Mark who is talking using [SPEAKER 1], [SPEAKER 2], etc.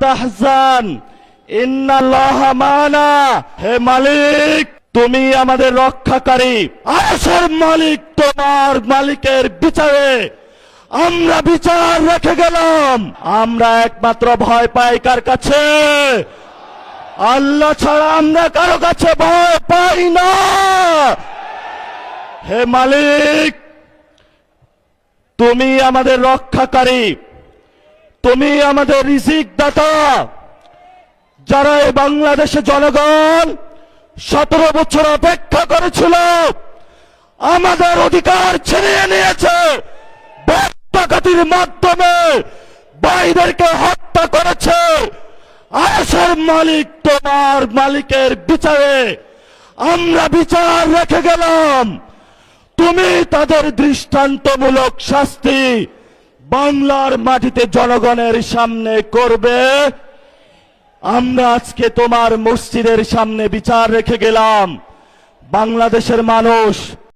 [SPEAKER 1] তাহজান ইন্নাল্লাহা মা'ানা। হে মালিক, তুমি আমাদের রক্ষাকারী। আরশের মালিক, তোমার মালিকের বিচারে আমরা বিচার রেখে গেলাম। আমরা একমাত্র ভয় পাই কার কাছে? আল্লাহ ছাড়া আমরা কারো কাছে ভয় পাই না। হে মালিক, তুমি আমাদের রক্ষাকারী, তুমি আমাদের রিজিক দাতা। যারা এই বাংলাদেশে জনগণ 17 বছর অপেক্ষা করেছিল, আমাদের অধিকার ছিনিয়ে নিয়েছে, ডাকাতির মাধ্যমে ভাইদেরকে হত্যা করেছে। আরশের মালিক, তোমার মালিকের বিচারে আমরা বিচার রেখে গেলাম। তুমি তাদের দৃষ্টান্তমূলক শাস্তি বাংলার মাটিতে জনগণের সামনে করবে। আমরা আজকে তোমার মসজিদের সামনে বিচার রেখে গেলাম। বাংলাদেশের মানুষ